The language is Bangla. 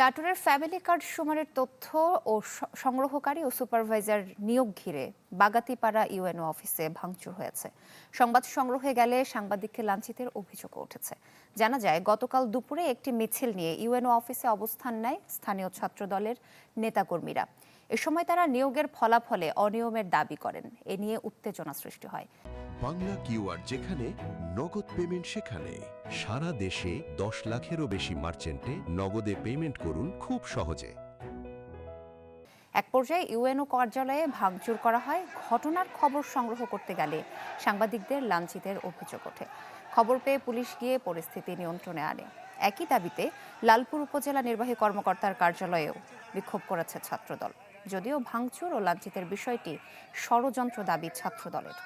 নাটোরের ফ্যামিলি কার্ড সুমারের তথ্য ও সংগ্রহকারী ও সুপারভাইজার নিয়োগ ঘিরে বাগাতিপাড়া ইউএনও অফিসে ভাঙচুর হয়েছে। সংবাদ সংগ্রহে গেলে সাংবাদিককে লাঞ্ছিতের অভিযোগও উঠেছে। জানা যায়, গতকাল দুপুরে একটি মিছিল নিয়ে ইউএনও অফিসে অবস্থান নেয় স্থানীয় ছাত্রদলের নেতাকর্মীরা। এ সময় তারা নিয়োগের ফলাফলে অনিয়মের দাবি করেন। এ নিয়ে উত্তেজনা সৃষ্টি হয়। বাংলা কিউআর যেখানে নগদ পেমেন্ট সেখানে সারা দেশে 10 লাখেরও বেশি মার্চেন্টে নগদে পেমেন্ট করুন খুব সহজে। এক পর্যায়ে ইউএনও কার্যালয়ে ভাঙচুর করা হয়। ঘটনার খবর সংগ্রহ করতে গেলে সাংবাদিকদের লাঞ্ছিতের অভিযোগ ওঠে। খবর পেয়ে পুলিশ গিয়ে পরিস্থিতি নিয়ন্ত্রণে আনে। একই দাবিতে লালপুর উপজেলা নির্বাহী কর্মকর্তার কার্যালয়েও বিক্ষোভ করেছে ছাত্রদল। যদিও ভাঙচুর ও লাঞ্ছিতের বিষয়টি ষড়যন্ত্র দাবি ছাত্রদলের।